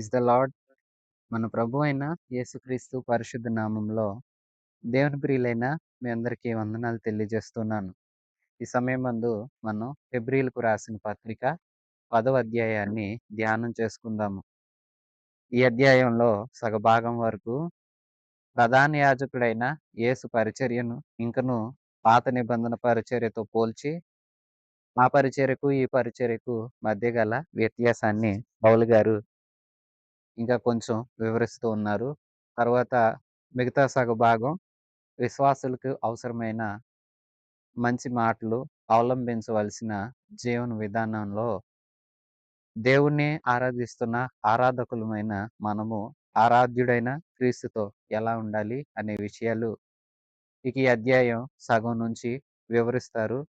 Praise the lord. మన ప్రభు అయిన యేసుక్రీస్తు పరిశుద్ధ నామంలో దేవుని ప్రియులైన మీ అందరికీ వందనాలు తెలియజేస్తున్నాను. ఈ సమయమందు మనం హెబ్రీయులకు రాసిన పత్రిక 10వ అధ్యాయాన్ని ధ్యానం చేసుకుందాము. ఈ అధ్యాయంలో సగభాగం వరకు ప్రధాన యాజకుడైన యేసు పరిచర్యను ఇంకను పాత నిబంధన పరిచర్యతో పోల్చి ఆ పరిచర్యకు, ఈ పరిచర్యకు మధ్య గల వ్యత్యాసాన్ని పౌలు గారు ఇంకా కొంచెం వివరిస్తూ ఉన్నారు. తర్వాత మిగతా సగభాగం విశ్వాసులకు అవసరమైన మంచి మాటలు, అవలంబించవలసిన జీవన విధానంలో దేవుణ్ణి ఆరాధిస్తున్న ఆరాధకులమైన మనము ఆరాధ్యుడైన క్రీస్తుతో ఎలా ఉండాలి అనే విషయాలు ఇక ఈ అధ్యాయం సగం నుంచి వివరిస్తారు.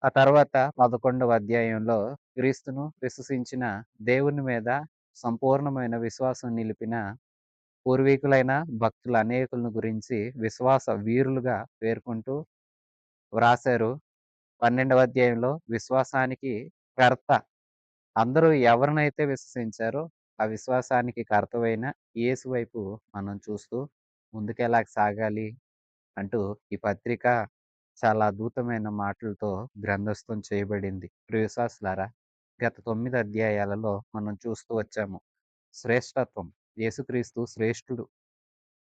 ఆ తర్వాత 11వ అధ్యాయంలో క్రీస్తును విశ్వసించిన దేవుని మీద సంపూర్ణమైన విశ్వాసం నిలిపిన పూర్వీకులైన భక్తుల అనేకులను గురించి విశ్వాస వీరులుగా పేర్కొంటూ వ్రాసారు. 12వ అధ్యాయంలో విశ్వాసానికి కర్త, అందరూ ఎవరినైతే విశ్వసించారో ఆ విశ్వాసానికి కర్తవైన యేసు వైపు మనం చూస్తూ ముందుకెలా సాగాలి అంటూ ఈ పత్రిక చాలా అద్భుతమైన మాటలతో గ్రంథస్థం చేయబడింది. ప్రియ విశ్వాసులారా, గత 9 అధ్యాయాలలో మనం చూస్తూ వచ్చాము. శ్రేష్టత్వం, యేసుక్రీస్తు శ్రేష్ఠుడు,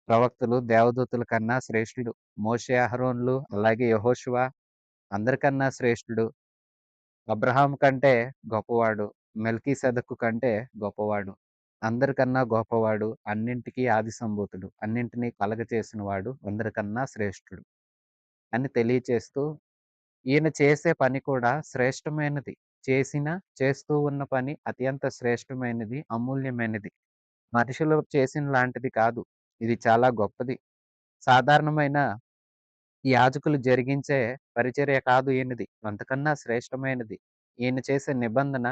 ప్రవక్తలు దేవదూతల కన్నా శ్రేష్ఠుడు, మోషే, అహరోన్లు అలాగే యెహోషువ అందరికన్నా శ్రేష్ఠుడు, అబ్రహాం కంటే గొప్పవాడు, మెల్కీసెదెకు కంటే గొప్పవాడు, అందరికన్నా గొప్పవాడు, అన్నింటికీ ఆది సంభూతుడు, అన్నింటినీ కలగచేసిన వాడు, అందరికన్నా శ్రేష్ఠుడు అని తెలియచేస్తూ ఈయన చేసే పని కూడా శ్రేష్టమైనది. చేస్తూ ఉన్న పని అత్యంత శ్రేష్టమైనది, అమూల్యమైనది. మనుషులు చేసిన లాంటిది కాదు. ఇది చాలా గొప్పది. సాధారణమైన యాజకులు జరిగించే పరిచర్య కాదు ఈయనది. అంతకన్నా శ్రేష్టమైనది. ఈయన చేసే నిబంధన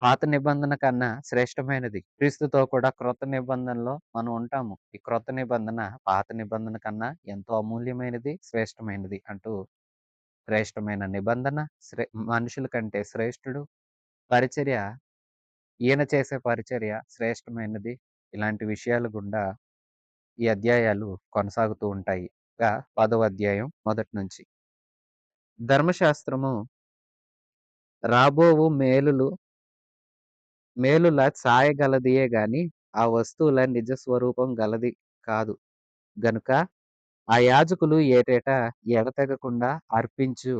పాత నిబంధన కన్నా శ్రేష్టమైనది. క్రీస్తుతో కూడా క్రొత్త నిబంధనలో మనం ఉంటాము. ఈ క్రొత్త నిబంధన పాత నిబంధన కన్నా ఎంతో అమూల్యమైనది, శ్రేష్టమైనది అంటూ శ్రేష్టమైన నిబంధన, మనుషుల కంటే శ్రేష్ఠుడు, పరిచర్య, ఈయన చేసే పరిచర్య శ్రేష్టమైనది. ఇలాంటి విషయాల గుండా ఈ అధ్యాయాలు కొనసాగుతూ ఉంటాయి. ఇక 10వ అధ్యాయం మొదటి నుంచి. ధర్మశాస్త్రము రాబోవు మేలుల ఛాయగలదియే గాని ఆ వస్తువుల నిజ స్వరూపం గలది కాదు. గనుక ఆ యాజకులు ఏటేటా ఎడతెగకుండా అర్పించు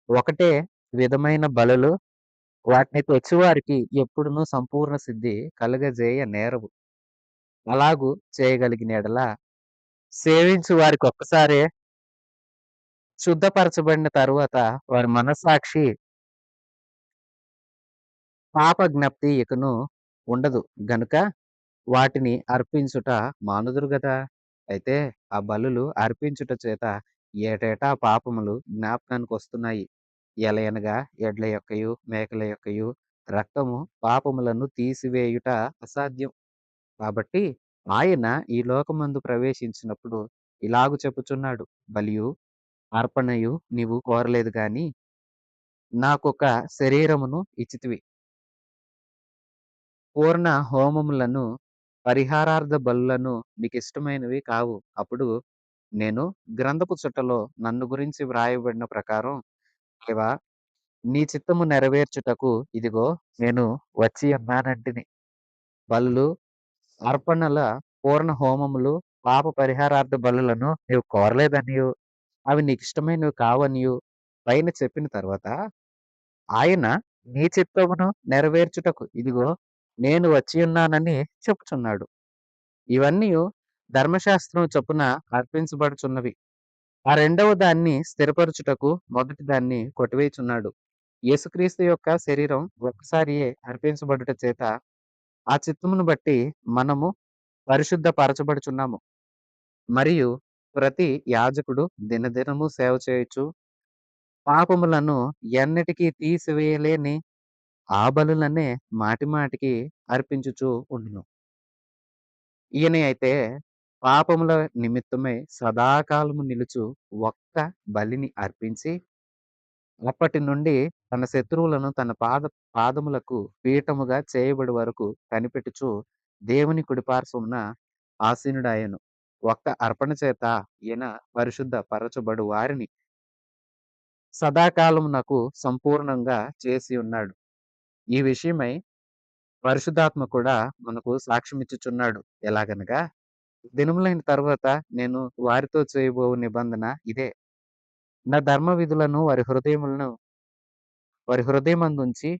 ఒకటే విధమైన బలులు వాటిని తెచ్చువారికి ఎప్పుడునూ సంపూర్ణ సిద్ధి కలుగజేయ నేరవు. అలాగు చేయగలిగిన ఎడల సేవించు వారికి ఒక్కసారే శుద్ధపరచబడిన తరువాత వారి మనస్సాక్షి పాప జ్ఞప్తి ఇకను ఉండదు గనుక వాటిని అర్పించుట మానుదురు గదా. అయితే ఆ బలులు అర్పించుట చేత ఏటేటా పాపములు జ్ఞాపకానికి వస్తున్నాయి. ఎలయనగా ఎడ్ల యొక్కయు మేకల యొక్కయు రక్తము పాపములను తీసివేయుట అసాధ్యం. కాబట్టి ఆయన ఈ లోకమందు ప్రవేశించినప్పుడు ఇలాగు చెప్పుచున్నాడు, బలియు అర్పణయు నీవు కోరలేదు గాని నాకొక శరీరమును ఇచ్చితివి. పూర్ణ హోమములను పరిహారార్థ బలులను నీకిష్టమైనవి కావు. అప్పుడు నేను గ్రంథపు చుట్టలో నన్ను గురించి వ్రాయబడిన ప్రకారం, దేవా నీ చిత్తము నెరవేర్చుటకు ఇదిగో నేను వచ్చి ఉన్నానంటిని. బలులు, అర్పణల, పూర్ణ హోమములు, పాప పరిహారార్థ బలులను నీవు కోరలేదనియు అవి నీకిష్టమైనవి కావనియు పైన చెప్పిన తర్వాత ఆయన నీ చిత్తమును నెరవేర్చుటకు ఇదిగో నేను వచ్చి ఉన్నానని చెప్పుచున్నాడు. ఇవన్నీ ధర్మశాస్త్రం చొప్పున అర్పించబడుచున్నవి. ఆ రెండవ దాన్ని స్థిరపరచుటకు మొదటి దాన్ని కొట్టివేయుచున్నాడు. యేసుక్రీస్తు యొక్క శరీరం ఒక్కసారియే అర్పించబడుట చేత ఆ చిత్తమును బట్టి మనము పరిశుద్ధ పరచబడుచున్నాము. మరియు ప్రతి యాజకుడు దినదినము సేవ చేయుచు పాపములను ఎన్నటికీ తీసివేయలేని ఆ బలులనే మాటిమాటికి అర్పించుచూ ఉండును. ఈయన అయితే పాపముల నిమిత్తమై సదాకాలము నిలుచు ఒక్క బలిని అర్పించి అప్పటి నుండి తన శత్రువులను తన పాదములకు పీఠముగా చేయబడి వరకు కనిపెట్టుచు దేవుని కుడిపార్శ్వమున ఆసీనుడాయెను. ఒక్క అర్పణ చేత ఈయన పరిశుద్ధ పరచబడు వారిని సదాకాలమునకు సంపూర్ణంగా చేసి ఉన్నాడు. ఈ విషయమై పరిశుద్ధాత్మ కూడా మనకు సాక్ష్యమిచ్చుచున్నాడు. ఎలాగనగా, దినములైన తరువాత నేను వారితో చేయబోవు నిబంధన ఇదే. నా ధర్మ విధులను వారి హృదయమందుంచి,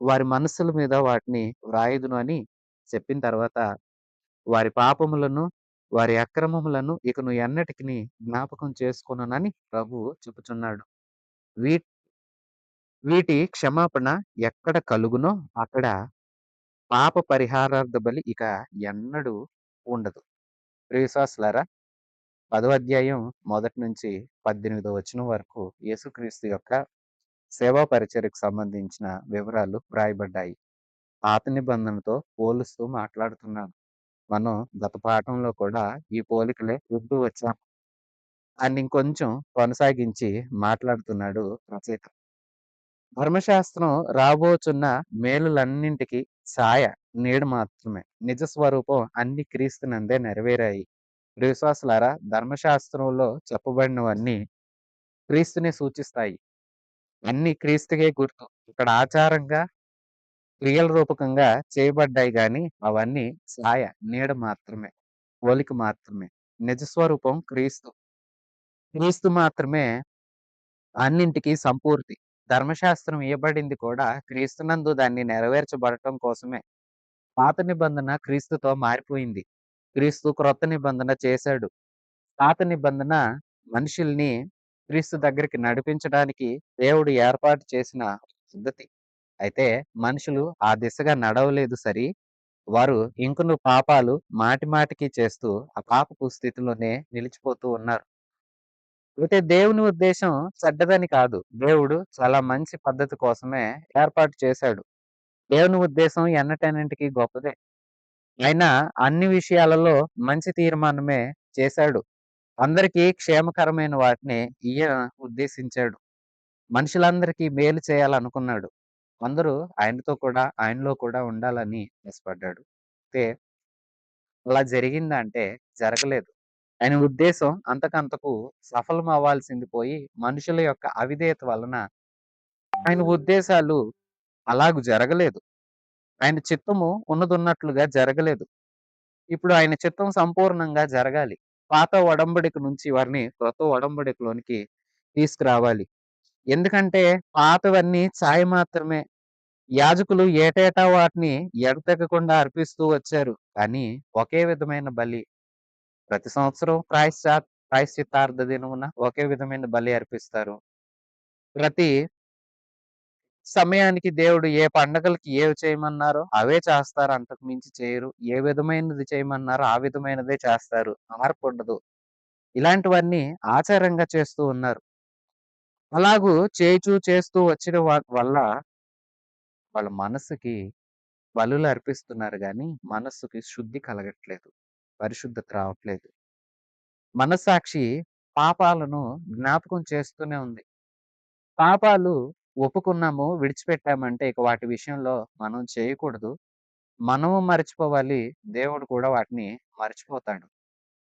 వారి మనస్సుల మీద వాటిని వ్రాయుదును అని చెప్పిన తర్వాత, వారి పాపములను, వారి అక్రమములను ఇకను ఎన్నటికిని జ్ఞాపకం చేసుకొననని ప్రభువు చెప్పుచున్నాడు. వీ వీటి క్షమాపణ ఎక్కడ కలుగునో అక్కడ పాప పరిహారార్థ బలి ఇక ఎన్నడూ ఉండదు. ప్రియ విశ్వాసులారా, 10వ అధ్యాయం మొదటి నుంచి 18వ వచనం వరకు యేసుక్రీస్తు యొక్క సేవా పరిచర్యకు సంబంధించిన వివరాలు వ్రాయబడ్డాయి. పాత నిబంధనతో పోలుస్తూ మాట్లాడుతున్నాను. మనం గత పాఠంలో కూడా ఈ పోలికలే వింటూ వచ్చాం. దాన్ని ఇంకొంచెం కొనసాగించి మాట్లాడుతున్నాడు రచయిత. ధర్మశాస్త్రం రాబోచున్న మేలులన్నింటికి ఛాయ, నీడ మాత్రమే. నిజ స్వరూపం అన్ని క్రీస్తునందే నెరవేరాయి. ప్రియ విశ్వాసులారా, ధర్మశాస్త్రంలో చెప్పబడినవన్నీ క్రీస్తునే సూచిస్తాయి. అన్ని క్రీస్తుకే గుర్తు. ఇక్కడ ఆచారంగా, క్రియల రూపకంగా చేయబడ్డాయి గాని అవన్నీ ఛాయ, నీడ మాత్రమే. పోలిక మాత్రమే. నిజ స్వరూపం క్రీస్తు. క్రీస్తు మాత్రమే అన్నింటికి సంపూర్తి. ధర్మశాస్త్రం ఇయ్యబడింది కూడా క్రీస్తునందు దాన్ని నెరవేర్చబడటం కోసమే. పాత నిబంధన క్రీస్తుతో మారిపోయింది. క్రీస్తు క్రొత్త నిబంధన చేశాడు. పాత నిబంధన మనుషుల్ని క్రీస్తు దగ్గరికి నడిపించడానికి దేవుడు ఏర్పాటు చేసిన పద్ధతి. అయితే మనుషులు ఆ దిశగా నడవలేదు సరి. వారు ఇంకను పాపాలు మాటి మాటికి చేస్తూ ఆ పాపపు స్థితిలోనే నిలిచిపోతూ ఉన్నారు. అయితే దేవుని ఉద్దేశం చెడ్డదని కాదు. దేవుడు చాలా మంచి పద్ధతి కోసమే ఏర్పాటు చేశాడు. దేవుని ఉద్దేశం ఎన్నటన్నింటికి గొప్పదే. ఆయన అన్ని విషయాలలో మంచి తీర్మానమే చేశాడు. అందరికీ క్షేమకరమైన వాటిని ఈయన ఉద్దేశించాడు. మనుషులందరికీ మేలు చేయాలనుకున్నాడు. అందరూ ఆయనలో కూడా ఉండాలని ఆశపడ్డాడు. అయితే అలా జరిగిందా అంటే జరగలేదు. ఆయన ఉద్దేశం అంతకంతకు సఫలం అవ్వాల్సింది పోయి మనుషుల యొక్క అవిధేయత వలన ఆయన ఉద్దేశాలు అలాగు జరగలేదు. ఆయన చిత్తము ఉన్నదున్నట్లుగా జరగలేదు. ఇప్పుడు ఆయన చిత్తం సంపూర్ణంగా జరగాలి. పాత ఒడంబడిక నుంచి వారిని క్రొత్త ఒడంబడికలోనికి తీసుకురావాలి. ఎందుకంటే పాతవన్నీ ఛాయ మాత్రమే. యాజకులు ఏటేటా వాటిని ఎడతెగకుండా అర్పిస్తూ వచ్చారు. కానీ ఒకే విధమైన బలి ప్రతి సంవత్సరం ప్రాయశ్చిత్తార్థ దినమున ఒకే విధమైన బలి అర్పిస్తారు. ప్రతి సమయానికి దేవుడు ఏ పండగలకి ఏవి చేయమన్నారో అవే చేస్తారు. అంతకు మించి చేయరు. ఏ విధమైనది చేయమన్నారో ఆ విధమైనదే చేస్తారు. మార్పుండదు. ఇలాంటివన్నీ ఆచారంగా చేస్తూ ఉన్నారు. అలాగూ చేస్తూ వచ్చిన వల్ల వాళ్ళ మనస్సుకి బలులు అర్పిస్తున్నారు గానీ, మనస్సుకి శుద్ధి కలగట్లేదు. పరిశుద్ధత రావట్లేదు. మనస్సాక్షి పాపాలను జ్ఞాపకం చేస్తూనే ఉంది. పాపాలు ఒప్పుకున్నాము, విడిచిపెట్టామంటే ఇక వాటి విషయంలో మనం చేయకూడదు. మనము మర్చిపోవాలి. దేవుడు కూడా వాటిని మర్చిపోతాడు.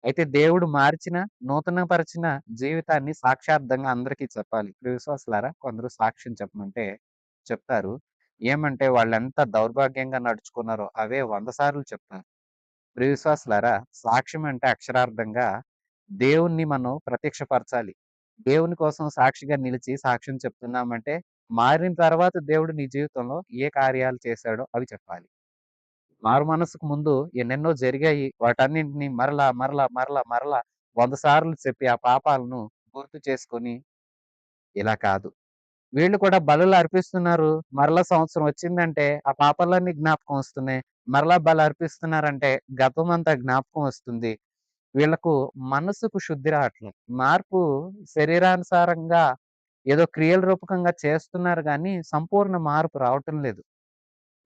అయితే దేవుడు మార్చిన, నూతనపరిచిన జీవితాన్ని సాక్షార్థంగా అందరికీ చెప్పాలి. ప్రియ విశ్వాసులారా, కొందరు సాక్ష్యం చెప్పమంటే చెప్తారు. ఏమంటే వాళ్ళెంత దౌర్భాగ్యంగా నడుచుకున్నారో అవే 100 సార్లు చెప్తారు. ప్రియ విశ్వాసులారా, సాక్ష్యం అంటే అక్షరార్థంగా దేవుణ్ణి మనం ప్రత్యక్షపరచాలి. దేవుని కోసం సాక్షిగా నిలిచి సాక్ష్యం చెప్తున్నామంటే, మారిన తర్వాత దేవుడు నీ జీవితంలో ఏ కార్యాలు చేశాడో అవి చెప్పాలి. మారు మనసుకు ముందు ఎన్నెన్నో జరిగాయి. వాటన్నింటిని మరలా 100 సార్లు చెప్పి ఆ పాపాలను గుర్తు చేసుకొని ఇలా కాదు. వీళ్ళు కూడా బలులు అర్పిస్తున్నారు. మరలా సంవత్సరం వచ్చిందంటే ఆ పాపాలన్నీ జ్ఞాపకం వస్తున్నాయి. మరలా బలి అర్పిస్తున్నారంటే గతమంతా జ్ఞాపకం వస్తుంది. వీళ్ళకు మనసుకు శుద్ధి రావట్లేదు. మార్పు శరీరానుసారంగా ఏదో క్రియల రూపకంగా చేస్తున్నారు గానీ సంపూర్ణ మార్పు రావటం లేదు.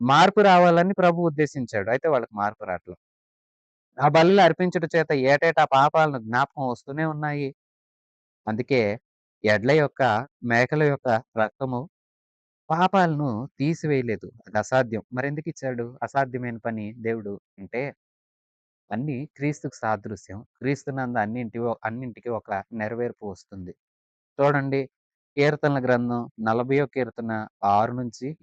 మార్పు రావాలని ప్రభు ఉద్దేశించాడు. అయితే వాళ్ళకి మార్పు రాట్లేదు. ఆ బలులు అర్పించుట చేత ఏటేటా పాపాలను జ్ఞాపకం వస్తూనే ఉన్నాయి. అందుకే ఎడ్ల యొక్క, మేకల యొక్క రక్తము పాపాలను తీసివేయలేదు. అది అసాధ్యం. మరెందుకిచ్చాడు? అసాధ్యమైన పని దేవుడు అంటే, అన్నీ క్రీస్తుకు సాదృశ్యం. క్రీస్తునందు అన్నింటికి ఒక నెరవేర్పు వస్తుంది. చూడండి, కీర్తనల గ్రంథం 40 కీర్తన 6-8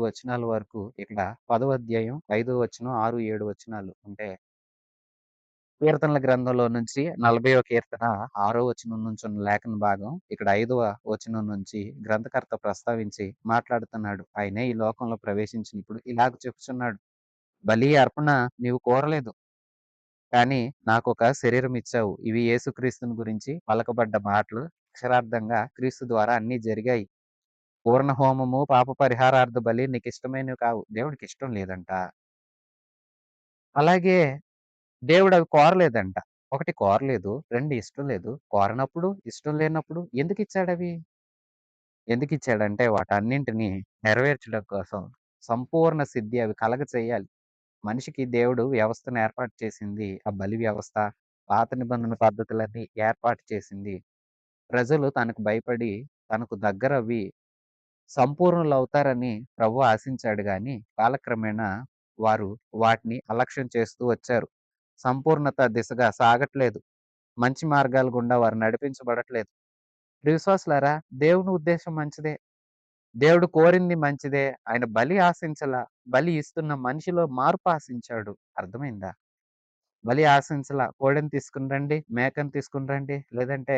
వచనాల వరకు ఇక్కడ 10వ అధ్యాయం 5వ వచనం, 6, 7 వచనాలు అంటే, కీర్తనల గ్రంథంలో నుంచి 40వ కీర్తన 6వ వచనం నుంచి ఉన్న లేఖన భాగం ఇక్కడ 5వ వచనం నుంచి గ్రంథకర్త ప్రస్తావించి మాట్లాడుతున్నాడు. ఆయనే ఈ లోకంలో ప్రవేశించినప్పుడు ఇలాగ చెప్పుచున్నాడు. బలి అర్పణ నీవు కోరలేదు, కానీ నాకొక శరీరం ఇచ్చావు. ఇవి యేసుక్రీస్తుని గురించి పలకబడ్డ మాటలు. అక్షరార్థంగా క్రీస్తు ద్వారా అన్నీ జరిగాయి. పూర్ణ హోమము, పాప పరిహారార్థ బలి నీకిష్టమైనవి కావు. దేవుడికిష్టం లేదంట. అలాగే దేవుడవి కోరలేదంట. 1 కోరలేదు, 2 ఇష్టం లేదు. కోరనప్పుడు, ఇష్టం లేనప్పుడు ఎందుకిచ్చాడవి? ఎందుకిచ్చాడంటే వాటన్నింటిని నెరవేర్చడం కోసం. సంపూర్ణ సిద్ధి అవి కలగచేయాలి. మనిషికి దేవుడు వ్యవస్థను ఏర్పాటు చేసింది. ఆ బలి వ్యవస్థ, పాత నిబంధన పద్ధతులన్నీ ఏర్పాటు చేసింది. ప్రజలు తనకు భయపడి, తనకు దగ్గరవ్వి సంపూర్ణులవుతారని ప్రభువు ఆశించాడు గాని, కాలక్రమేణా వారు వాటిని అలక్ష్యం చేస్తూ వచ్చారు. సంపూర్ణత దిశగా సాగట్లేదు. మంచి మార్గాల గుండా వారు నడిపించబడట్లేదు. ప్రియ విశ్వాసులారా, దేవుని ఉద్దేశం మంచిదే. దేవుడు కోరింది మంచిదే. ఆయన బలి ఆశించలా. బలి ఇస్తున్న మనిషిలో మార్పు ఆశించాడు. అర్థమైందా? బలి ఆశించలా. కోడెని తీసుకొని రండి, మేకని తీసుకొని రండి, లేదంటే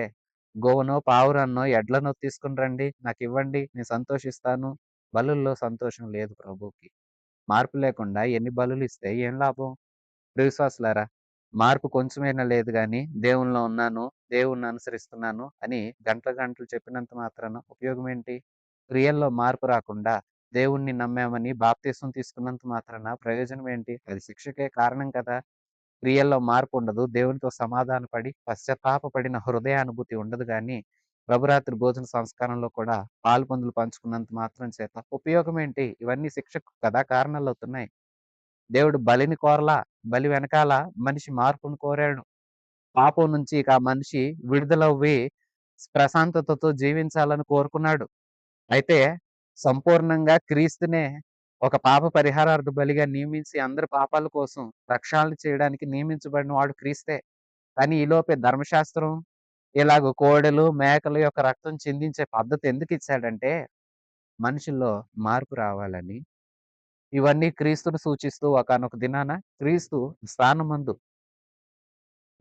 గోవునో, పావురాన్నో, ఎడ్లనో తీసుకొని రండి, నాకివ్వండి, నేను సంతోషిస్తాను. బలుల్లో సంతోషం లేదు ప్రభువుకి. మార్పు లేకుండా ఎన్ని బలులిస్తే ఏం లాభం? ప్రియ విశ్వాసులారా, మార్పు కొంచెమైనా లేదు గాని, దేవునిలో ఉన్నాను, దేవుణ్ణి అనుసరిస్తున్నాను అని గంటలు గంటలు చెప్పినంత మాత్రాన ఉపయోగం ఏంటి? క్రియల్లో మార్పు రాకుండా దేవుణ్ణి నమ్మామని బాప్తీసం తీసుకున్నంత మాత్రాన ప్రయోజనం ఏంటి? అది శిక్షకే కారణం కదా! క్రియల్లో మార్పుండదు. దేవునితో సమాధానపడి, పశ్చాత్తాపపడిన హృదయానుభూతి ఉండదు గానీ, ప్రభురాత్రి భోజన సంస్కారంలో కూడా పాలు పంచుకున్నంత మాత్రం చేత ఉపయోగమేంటి? ఇవన్నీ శిక్షకు కదా కారణాలవుతున్నాయి. దేవుడు బలిని కోరలా. బలి వెనకాల మనిషి మార్పును కోరాడు. పాపం నుంచి ఇక ఆ మనిషి విడుదలవ్వి ప్రశాంతతతో జీవించాలని కోరుకున్నాడు. అయితే సంపూర్ణంగా క్రీస్తునే ఒక పాప పరిహారార్థ బలిగా నియమించి అందరి పాపాల కోసం రక్షణలు చేయడానికి నియమించబడిన వాడు క్రీస్తే. కానీ ఈలోపే ధర్మశాస్త్రం ఇలాగ కోడెలు, మేకల యొక్క రక్తం చిందించే పద్ధతి ఎందుకిచ్చాడంటే, మనుషుల్లో మార్పు రావాలని. ఇవన్నీ క్రీస్తును సూచిస్తూ ఒకానొక దినాన క్రీస్తు స్థానమందు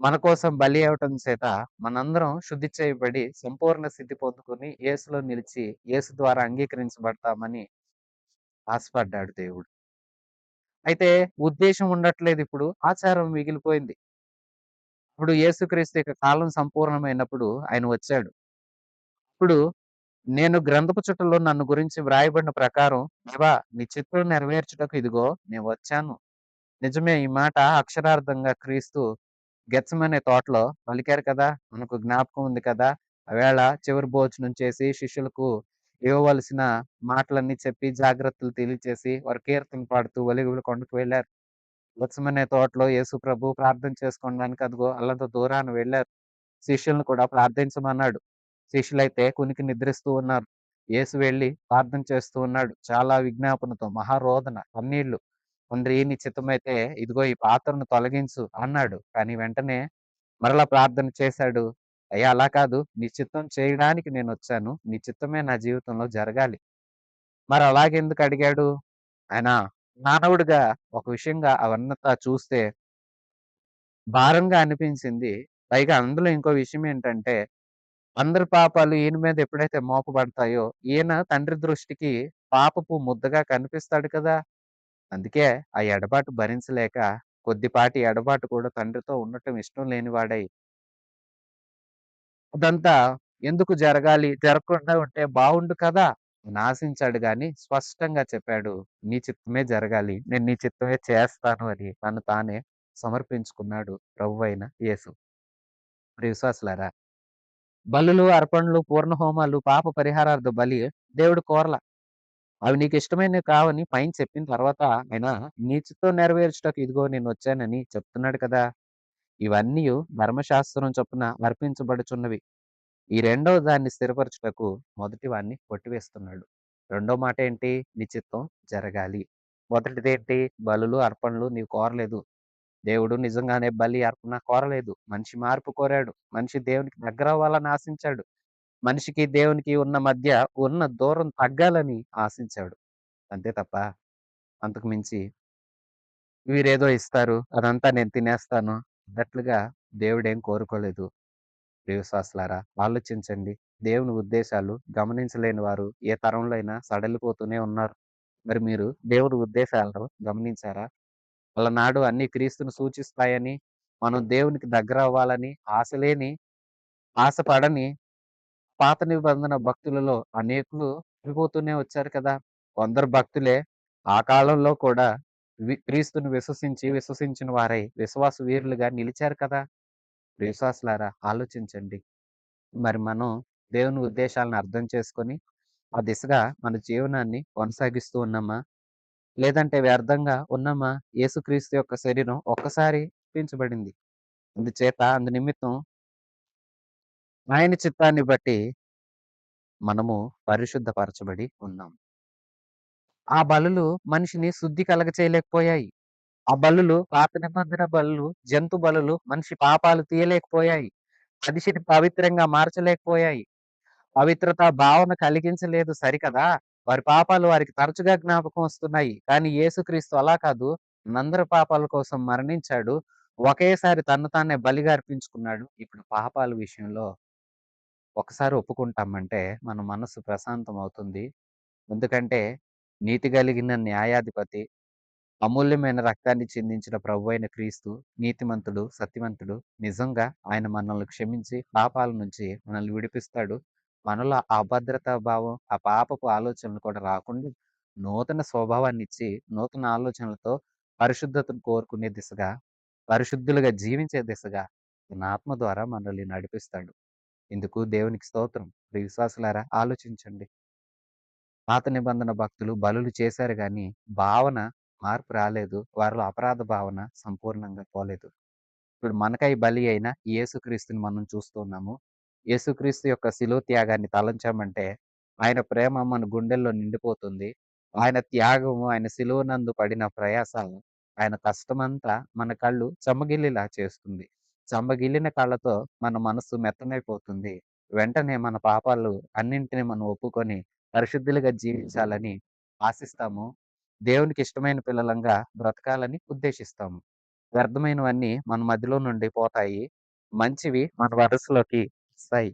మన కోసం బలి అవ్వటం చేత మనందరం శుద్ధి చేయబడి సంపూర్ణ స్థితి పొందుకొని యేసులో నిలిచి యేసు ద్వారా అంగీకరించబడతామని ఆశపడ్డాడు దేవుడు. అయితే ఉద్దేశం ఉండట్లేదిప్పుడు. ఆచారం మిగిలిపోయింది. ఇప్పుడు యేసుక్రీస్తు యొక్క కాలం సంపూర్ణమైనప్పుడు ఆయన వచ్చాడు. ఇప్పుడు నేను గ్రంథపు చుట్టలో నన్ను గురించి వ్రాయబడిన ప్రకారం, దేవా నీ చిత్తం నెరవేర్చుటకు ఇదిగో నేను వచ్చాను. నిజమే, ఈ మాట అక్షరార్థంగా క్రీస్తు గెత్సేమనే తోటలో పలికారు కదా! మనకు జ్ఞాపకం ఉంది కదా! ఆవేళ చివరి భోజనం చేసి శిష్యులకు ఇవ్వవలసిన మాటలన్నీ చెప్పి జాగ్రత్తలు తెలియచేసి వారు కీర్తన పాడుతూ ఒలీవల కొండకు వెళ్లారు. గెత్సేమనే తోటలో యేసు ప్రభు ప్రార్థన చేసుకోవడానికి అదిగో అల్లంత దూరాన వెళ్లారు. శిష్యులను కూడా ప్రార్థించమన్నాడు. శిష్యులైతే కునికి నిద్రిస్తూ ఉన్నారు. యేసు వెళ్లి ప్రార్థన చేస్తూ ఉన్నాడు. చాలా విజ్ఞాపనతో, మహారోదన, కన్నీళ్లు. తండ్రి నీ చిత్తమైతే ఇదిగో ఈ పాత్రను తొలగించు అన్నాడు. కానీ వెంటనే మరలా ప్రార్థన చేశాడు. అయ్యా అలా కాదు, నీ చిత్తం చేయడానికి నేనొచ్చాను. నీ చిత్తమే నా జీవితంలో జరగాలి. మరి అలాగెందుకు అడిగాడు? ఆయన మానవుడిగా ఒక విషయంగా అవన్నంతా చూస్తే భారంగా అనిపించింది. పైగా అందులో ఇంకో విషయం ఏంటంటే, అందరి పాపాలు ఈయన మీద ఎప్పుడైతే మోపబడతాయో, ఈయన తండ్రి దృష్టికి పాపపు ముద్దగా కనిపిస్తాడు కదా! అందుకే ఆ ఎడబాటు భరించలేక కొద్దిపాటి ఎడబాటు కూడా తండ్రితో ఉండటం ఇష్టం లేనివాడై, అదంతా ఎందుకు జరగాలి? జరగకుండా ఉంటే బావుండు కదా! అని ఆశించాడు గాని, స్పష్టంగా చెప్పాడు. నీ చిత్తమే జరగాలి. నేను నీ చిత్తమే చేస్తాను అని తను తానే సమర్పించుకున్నాడు ప్రభువైన యేసు. ప్రియ విశ్వాసులారా, బలులు, అర్పణలు, పూర్ణ హోమాలు, పాప పరిహారార్థ బలి దేవుడు కోరల. అవి నీకిష్టమైనవి కావని పైన చెప్పిన తర్వాత ఆయన నీ చిత్తం నెరవేర్చుటకు ఇదిగో నేనొచ్చానని చెప్తున్నాడు కదా! ఇవన్నీయు ధర్మశాస్త్రం చొప్పున అర్పించబడుచున్నవి. ఈ రెండవ దాన్ని స్థిరపరచుటకు మొదటి వాడిని కొట్టివేస్తున్నాడు. రెండో మాటేంటి? నీ చిత్తం జరగాలి. మొదటిదేంటి? బలులు, అర్పణలు నీవు కోరలేదు. దేవుడు నిజంగానే బలి, అర్పణ కోరలేదు. మనిషి మార్పు కోరాడు. మనిషి దేవునికి దగ్గరవ్వాలని ఆశించాడు. మనిషికి దేవునికి ఉన్న మధ్య ఉన్న దూరం తగ్గాలని ఆశించాడు. అంతే తప్ప అంతకు మించి వీరేదో ఇస్తారు. అదంతా నేను తినేస్తాను అన్నట్లుగా దేవుడేం కోరుకోలేదు. ప్రియ విశ్వాసులారా ఆలోచించండి. దేవుని ఉద్దేశాలు గమనించలేని వారు ఏ తరంలో అయినా సడలిపోతూనే ఉన్నారు. మరి మీరు దేవుని ఉద్దేశాలను గమనించారా? అలనాడు అన్ని క్రీస్తును సూచిస్తాయని, మనం దేవునికి దగ్గరవ్వాలని ఆశపడని పాత నిబంధన భక్తులలో అనేకులు చనిపోతూనే వచ్చారు కదా! కొందరు భక్తులే ఆ కాలంలో కూడా క్రీస్తుని విశ్వసించిన వారై విశ్వాస వీరులుగా నిలిచారు కదా! విశ్వాసులారా ఆలోచించండి. మరి మనం దేవుని ఉద్దేశాలను అర్థం చేసుకొని, ఆ దిశగా మన జీవనాన్ని కొనసాగిస్తూ ఉన్నామా? లేదంటే వ్యర్థంగా ఉన్నామా? యేసుక్రీస్తు యొక్క శరీరం ఒక్కసారి అర్పించబడింది. అందు నిమిత్తం ఆయన చిత్తాన్ని బట్టి మనము పరిశుద్ధపరచబడి ఉన్నాం. ఆ బలులు మనిషిని శుద్ధి కలగచేయలేకపోయాయి. ఆ బలులు పాత నిబంధన బలులు, జంతు బలులు మనిషి పాపాలు తీయలేకపోయాయి. మనిషిని పవిత్రంగా మార్చలేకపోయాయి. పవిత్రత భావన కలిగించలేదు సరికదా! వారి పాపాలు వారికి తరచుగా జ్ఞాపకం వస్తున్నాయి. కానీ యేసుక్రీస్తు అలా కాదు. మనందరి పాపాల కోసం మరణించాడు. ఒకేసారి తన్ను తానే బలిగా అర్పించుకున్నాడు. ఇప్పుడు పాపాల విషయంలో ఒకసారి ఒప్పుకుంటామంటే మన మనసు ప్రశాంతం అవుతుంది. ఎందుకంటే నీతి కలిగిన న్యాయాధిపతి, అమూల్యమైన రక్తాన్ని చిందించిన ప్రభువైన క్రీస్తు నీతిమంతుడు, సత్యవంతుడు. నిజంగా ఆయన మనల్ని క్షమించి పాపాల నుంచి మనల్ని విడిపిస్తాడు. మనలో ఆ అభద్రతా భావం, ఆ పాపపు ఆలోచనలు కూడా రాకుండా నూతన స్వభావాన్నిచ్చి, నూతన ఆలోచనలతో పరిశుద్ధతను కోరుకునే దిశగా, పరిశుద్ధులుగా జీవించే దిశగా తన ఆత్మ ద్వారా మనల్ని నడిపిస్తాడు. ఇందుకు దేవునికి స్తోత్రం. ప్రియ విశ్వాసులారా ఆలోచించండి. పాత నిబంధన భక్తులు బలులు చేశారు గాని, భావన మార్పు రాలేదు. వారిలో అపరాధ భావన సంపూర్ణంగా పోలేదు. ఇప్పుడు మనకై బలి అయిన యేసుక్రీస్తుని మనం చూస్తున్నాము. యేసుక్రీస్తు యొక్క శిలువ త్యాగాన్ని తలంచామంటే, ఆయన ప్రేమ మన గుండెల్లో నిండిపోతుంది. ఆయన త్యాగము, ఆయన శిలువనందు పడిన ప్రయాస, ఆయన కష్టమంతా మన కళ్ళు చెమ్మగిల్లేలా చేస్తుంది. చెమ్మగిల్లిన కళ్ళతో మన మనస్సు మెత్తనైపోతుంది. వెంటనే మన పాపాలు అన్నింటిని మనం ఒప్పుకొని పరిశుద్ధులుగా జీవించాలని ఆశిస్తాము. దేవునికి ఇష్టమైన పిల్లలంగా బ్రతకాలని ఉద్దేశిస్తాము. వ్యర్థమైనవన్నీ మన మధ్యలో నుండి పోతాయి. మంచివి మన వరసలోకి వస్తాయి.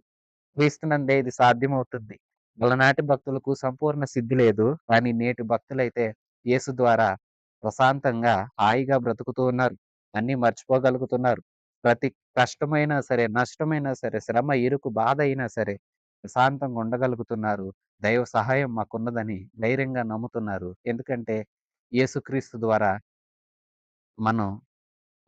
క్రీస్తునందే ఇది సాధ్యమవుతుంది. అలనాటి భక్తులకు సంపూర్ణ సిద్ధి లేదు. కానీ నేటి భక్తులైతే యేసు ద్వారా ప్రశాంతంగా, హాయిగా బ్రతుకుతూ ఉన్నారు. అన్నీ మర్చిపోగలుగుతున్నారు. ప్రతి కష్టమైనా సరే, నష్టమైనా సరే, శ్రమ, ఇరుకు, బాధ అయినా సరే ప్రశాంతంగా ఉండగలుగుతున్నారు. దైవ సహాయం మాకున్నదని ధైర్యంగా నమ్ముతున్నారు. ఎందుకంటే యేసుక్రీస్తు ద్వారా మనం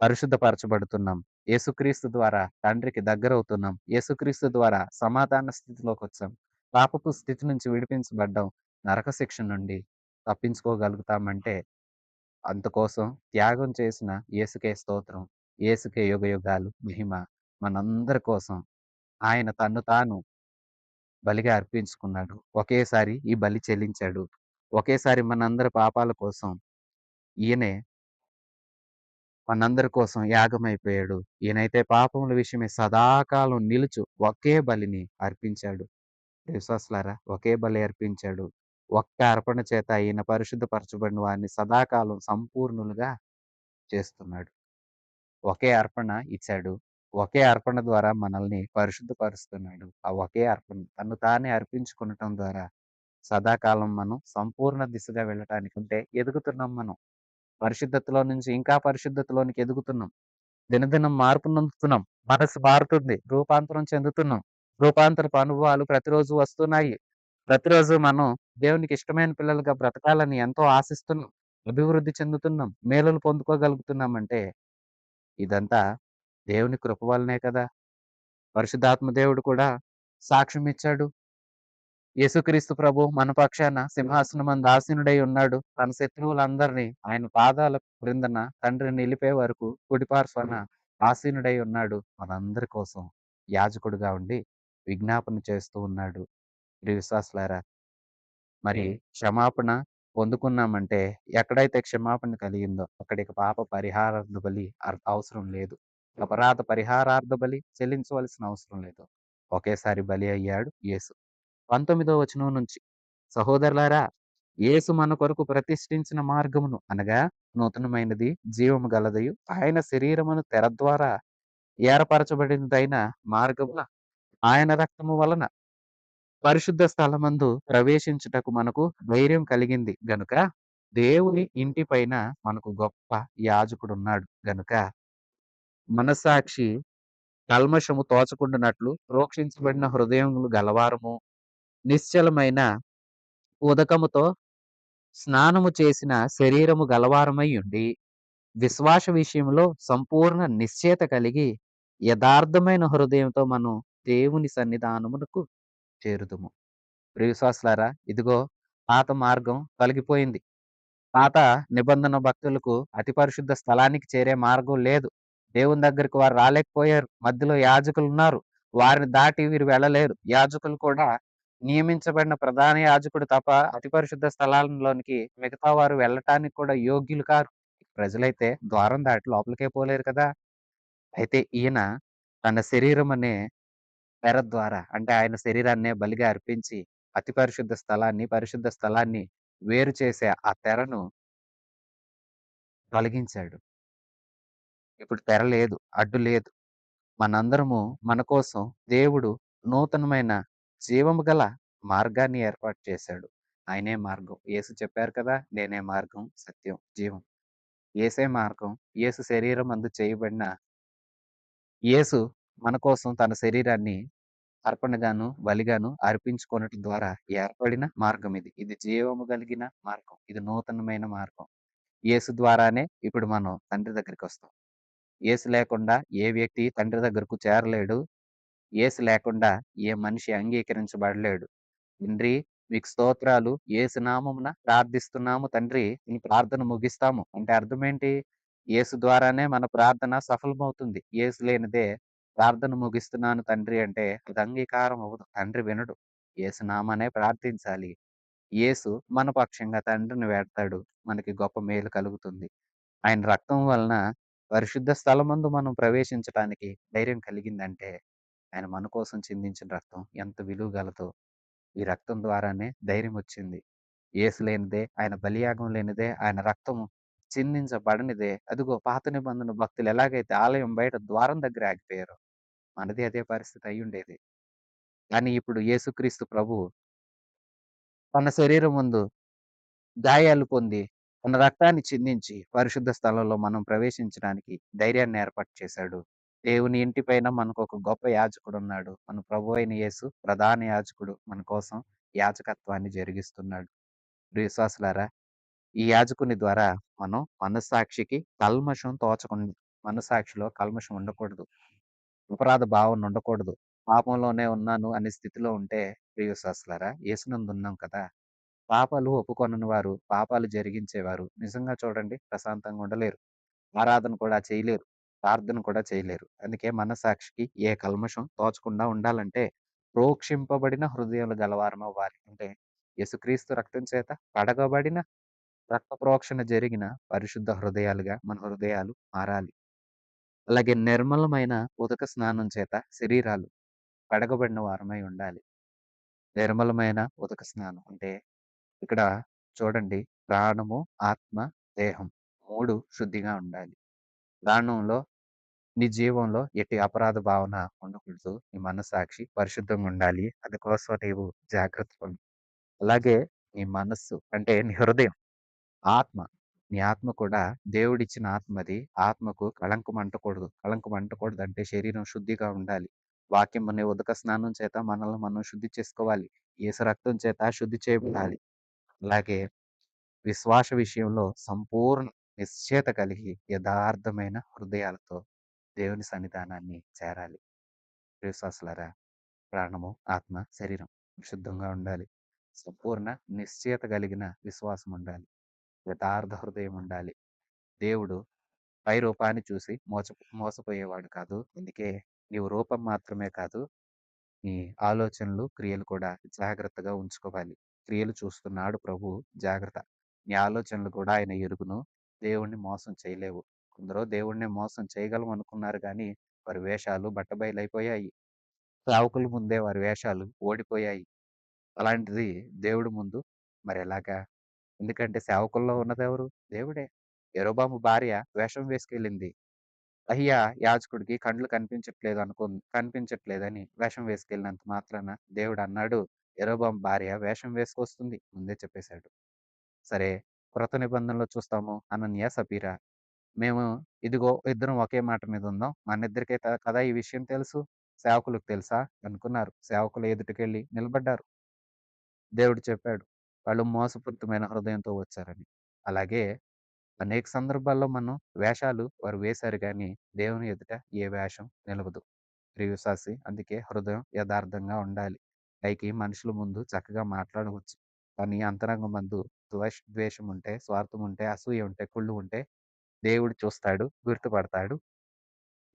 పరిశుద్ధపరచబడుతున్నాం. యేసుక్రీస్తు ద్వారా తండ్రికి దగ్గరవుతున్నాం. యేసుక్రీస్తు ద్వారా సమాధాన స్థితిలోకొచ్చాం. పాపపు స్థితి నుంచి విడిపించబడ్డాం. నరక శిక్ష నుండి తప్పించుకోగలుగుతామంటే అందుకోసం త్యాగం చేసిన యేసుకే స్తోత్రం. యేసుకే యుగయుగాలు మహిమ. మనందరి కోసం ఆయన తన్ను తాను బలిగా అర్పించుకున్నాడు. ఒకేసారి ఈ బలి చెల్లించాడు. ఒకేసారి మనందరి పాపాల కోసం ఈయనే మనందరి కోసం యాగమైపోయాడు. ఈయనైతే పాపముల విషయమై సదాకాలం నిలుచు ఒకే బలిని అర్పించాడు. విశ్వాసులారా ఒకే బలి అర్పించాడు. ఒక్క అర్పణ చేత ఈయన పరిశుద్ధపరచబడిన వారిని సదాకాలం సంపూర్ణులుగా చేస్తున్నాడు. ఒకే అర్పణ ఇచ్చాడు. ఒకే అర్పణ ద్వారా మనల్ని పరిశుద్ధపరుస్తున్నాడు. ఆ ఒకే అర్పణ తన్ను తానే అర్పించుకొనటం ద్వారా సదాకాలం మనం సంపూర్ణ దిశగా వెళ్ళటానికంటే ఎదుగుతున్నాం మనం. పరిశుద్ధతలో నుంచి ఇంకా పరిశుద్ధతలోనికి ఎదుగుతున్నాం. దినదినం మార్పు నొందుతున్నాం. మనసు మారుతుంది. రూపాంతరం చెందుతున్నాం. రూపాంతరపు అనుభవాలు ప్రతిరోజు వస్తున్నాయి. ప్రతిరోజు మనం దేవునికి ఇష్టమైన పిల్లలుగా బ్రతకాలని ఎంతో ఆశిస్తున్నాం. అభివృద్ధి చెందుతున్నాం. మేలులు పొందుకోగలుగుతున్నామంటే ఇదంతా దేవుని కృప వల్లనే కదా! పరిశుద్ధాత్మ దేవుడు కూడా సాక్ష్యం ఇచ్చాడు. యేసుక్రీస్తు ప్రభు మన పక్షాన సింహాసనమందు ఆసీనుడై ఉన్నాడు. తన శత్రువులందరినీ ఆయన పాదాల క్రిందన తండ్రి నిలిపే వరకు కుడి పార్శ్వాన ఆసీనుడై ఉన్నాడు. మనందరి కోసం యాజకుడుగా ఉండి విజ్ఞాపన చేస్తూ ఉన్నాడు. ప్రియ విశ్వాసులారా, మరి క్షమాపణ పొందుకున్నామంటే ఎక్కడైతే క్షమాపణ కలిగిందో అక్కడిక పాప పరిహారార్థ బలి అవసరం లేదు. అపరాధ పరిహారార్థ బలి చెల్లించవలసిన అవసరం లేదు. ఒకేసారి బలి అయ్యాడు యేసు. 19వ వచనం నుంచి, సహోదరులారా, యేసు మన కొరకు ప్రతిష్ఠించిన మార్గమును అనగా నూతనమైనది, జీవము గలదయు, ఆయన శరీరమును తెర ద్వారా ఏర్పరచబడినదైన మార్గమున ఆయన రక్తము వలన పరిశుద్ధ స్థలమందు ప్రవేశించుటకు మనకు ధైర్యం కలిగింది గనుక, దేవుని ఇంటి పైన మనకు గొప్ప యాజకుడున్నాడు గనుక, మనస్సాక్షి కల్మషము తోచకుండునట్లు ప్రోక్షించబడిన హృదయములు గలవారము, నిశ్చలమైన ఉదకముతో స్నానము చేసిన శరీరము గలవారమై ఉండి, విశ్వాస విషయంలో సంపూర్ణ నిశ్చయత కలిగి, యథార్థమైన హృదయంతో మనం దేవుని సన్నిధానమునకు చేరుదుము. ప్రియ విశ్వాసులారా, ఇదిగో పాత మార్గం తొలగిపోయింది. పాత నిబంధన భక్తులకు అతి పరిశుద్ధ స్థలానికి చేరే మార్గం లేదు. దేవుని దగ్గరికి వారు రాలేకపోయారు. మధ్యలో యాజకులున్నారు. వారిని దాటి వీరు వెళ్ళలేరు. యాజకులు కూడా నియమించబడిన ప్రధాన యాజకుడు తప్ప అతి పరిశుద్ధ స్థలాల్లోనికి మిగతా వారు వెళ్ళటానికి కూడా యోగ్యులు కారు. ప్రజలైతే ద్వారం దాటి లోపలికే పోలేరు కదా! అయితే ఈయన తన శరీరం అనే తెర ద్వారా, అంటే ఆయన శరీరాన్నే బలిగా అర్పించి అతి పరిశుద్ధ స్థలాన్ని, పరిశుద్ధ స్థలాన్ని వేరు చేసే ఆ తెరను తొలగించాడు. ఇప్పుడు తెర లేదు, అడ్డు లేదు. మనందరము మన కోసం దేవుడు నూతనమైన జీవము గల మార్గాన్ని ఏర్పాటు చేశాడు. ఆయనే మార్గం. యేసు చెప్పారు కదా! నేనే మార్గం, సత్యం, జీవం. యేసే మార్గం. యేసు శరీరమందు చేయబడిన యేసు మన కోసం తన శరీరాన్ని అర్పణగాను, బలిగాను అర్పించుకొనుట ద్వారా ఏర్పడిన మార్గం ఇది. ఇది జీవము కలిగిన మార్గం. ఇది నూతనమైన మార్గం. యేసు ద్వారానే ఇప్పుడు మనం తండ్రి దగ్గరికొస్తాం. యేసు లేకుండా ఏ వ్యక్తి తండ్రి దగ్గరకు చేరలేడు. యేసు లేకుండా ఏ మనిషి అంగీకరించబడలేడు. తండ్రి, మీకు స్తోత్రాలు. యేసు నామమున ప్రార్థిస్తున్నాము తండ్రి. ఈ ప్రార్థన ముగిస్తాము. అంటే అర్థమేంటి? యేసు ద్వారానే మన ప్రార్థన సఫలమవుతుంది. యేసు లేనిదే ప్రార్థన ముగిస్తున్నాను తండ్రి అంటే అది అంగీకారం అవ్వదు. తండ్రి వినడు. యేసు నామానే ప్రార్థించాలి. యేసు మన పక్షంగా తండ్రిని వేడతాడు. మనకి గొప్ప మేలు కలుగుతుంది. ఆయన రక్తం వలన పరిశుద్ధ స్థలమందు మనం ప్రవేశించటానికి ధైర్యం కలిగిందంటే, ఆయన మన కోసం చిందించిన రక్తం ఎంత విలువ గలదో. ఈ రక్తం ద్వారానే ధైర్యమొచ్చింది. యేసు లేనిదే, ఆయన బలియాగం లేనిదే, ఆయన రక్తము చిందించబడనిదే, అదిగో పాత నిబంధన భక్తులు ఎలాగైతే ఆలయం బయట ద్వారం దగ్గర ఆగిపోయారో, మనది అదే పరిస్థితి అయ్యుండేది. కానీ ఇప్పుడు యేసుక్రీస్తు ప్రభువు తన శరీరం ముందు గాయాలు పొంది, తన రక్తాన్ని చిందించి, పరిశుద్ధ స్థలంలో మనం ప్రవేశించడానికి ధైర్యాన్ని ఏర్పాటు చేశాడు. దేవుని ఇంటి పైన మనకొక గొప్ప యాజకుడున్నాడు. మన ప్రభువైన యేసు ప్రధాన యాజకుడు మన కోసం యాజకత్వాన్ని జరిగిస్తున్నాడు. ప్రియ విశ్వాసులారా, ఈ యాజకుని ద్వారా మనం మనస్సాక్షికి కల్మషం తోచకుండా, మనస్సాక్షిలో కల్మషం ఉండకూడదు. అపరాధ భావన ఉండకూడదు. పాపంలోనే ఉన్నాను అనే స్థితిలో ఉంటే, ప్రియ విశ్వాసులారా, యేసునందు ఉన్నాం కదా! పాపాలు ఒప్పుకొనని వారు, పాపాలు జరిగించేవారు నిజంగా చూడండి ప్రశాంతంగా ఉండలేరు. ఆరాధన కూడా చేయలేరు. ప్రార్థన కూడా చేయలేరు. అందుకే మనస్సాక్షికి ఏ కల్మషం తోచకుండా ఉండాలంటే, ప్రోక్షింపబడిన హృదయాలు గలవారమవ్వాలి. అంటే యేసుక్రీస్తు రక్తం చేత కడగబడిన, రక్త ప్రోక్షణ జరిగిన పరిశుద్ధ హృదయాలుగా మన హృదయాలు మారాలి. అలాగే నిర్మలమైన ఉదక స్నానం చేత శరీరాలు కడగబడిన వారమై ఉండాలి. నిర్మలమైన ఉదక స్నానం అంటే ఇక్కడ చూడండి, ప్రాణము, ఆత్మ, దేహం 3 శుద్ధిగా ఉండాలి. ప్రాణంలో నీ జీవంలో ఎట్టి అపరాధ భావన ఉండకూడదు. నీ మనస్సాక్షి పరిశుద్ధంగా ఉండాలి. అందుకోసం నీవు జాగ్రత్త పడు. అలాగే నీ మనస్సు అంటే నీ హృదయం, ఆత్మ, నీ ఆత్మ కూడా దేవుడిచ్చిన ఆత్మది. ఆత్మకు కళంకం అంటకూడదు. కళంకం అంటకూడదంటే శరీరం శుద్ధిగా ఉండాలి. వాక్యం అనే ఉదక స్నానం చేత మనల్ని మనం శుద్ధి చేసుకోవాలి. యేసు రక్తం చేత శుద్ధి చేయబడాలి. అలాగే విశ్వాస విషయంలో సంపూర్ణ నిశ్చయత కలిగి యథార్థమైన హృదయాలతో దేవుని సన్నిధానాన్ని చేరాలి. విశ్వాసులారా, ప్రాణము, ఆత్మ, శరీరం శుద్ధంగా ఉండాలి. సంపూర్ణ నిశ్చయత కలిగిన విశ్వాసం ఉండాలి. యథార్థ హృదయం ఉండాలి. దేవుడు పై రూపాన్ని చూసి మోసపోయేవాడు కాదు. అందుకే నీవు రూపం మాత్రమే కాదు, నీ ఆలోచనలు, క్రియలు కూడా జాగ్రత్తగా ఉంచుకోవాలి. క్రియలు చూస్తున్నాడు ప్రభువు జాగ్రత్త. నీ ఆలోచనలు కూడా ఆయన ఎరుగును. దేవుడిని మోసం చేయలేవు. కొందరు దేవుడిని మోసం చేయగలం అనుకున్నారు గానీ, వారి వేషాలు బట్టబయలైపోయాయి. సేవకుల ముందే వారి వేషాలు ఓడిపోయాయి. అలాంటిది దేవుడి ముందు మరెలాగా? ఎందుకంటే సేవకుల్లో ఉన్నదెవరు? దేవుడే. యరొబాము భార్య వేషం వేసుకెళ్ళింది. అహియా యాజకుడికి కండ్లు కనిపించట్లేదని వేషం వేసుకెళ్ళినంత మాత్రాన దేవుడన్నాడు, యరొబాము భార్య వేషం వేసుకొస్తుంది. ముందే చెప్పేశాడు. సరే, కృత నిబంధనలో చూస్తాము అనన్య, సపీరా. మేము ఇదిగో ఇద్దరం ఒకే మాట మీద ఉందాం. మనిద్దరికే కదా ఈ విషయం తెలుసు. సేవకులకు తెలుసా? అనుకున్నారు. సేవకులు ఎదుటికెళ్ళి నిలబడ్డారు. దేవుడు చెప్పాడు. వాళ్ళు మోసపూరితమైన హృదయంతో వచ్చారని. అలాగే అనేక సందర్భాల్లో మనం వేషాలు వారు వేశారు గానీ, దేవుని ఎదుట ఏ వేషం నిలవదు. ప్రియ విశ్వాసి, అందుకే హృదయం యథార్థంగా ఉండాలి. పైకి మనుషుల ముందు చక్కగా మాట్లాడవచ్చు. కానీ అంతరంగమందు ద్వేషం ఉంటే, స్వార్థం ఉంటే, అసూయ ఉంటే, కుళ్ళు ఉంటే దేవుడు చూస్తాడు, గుర్తుపడతాడు.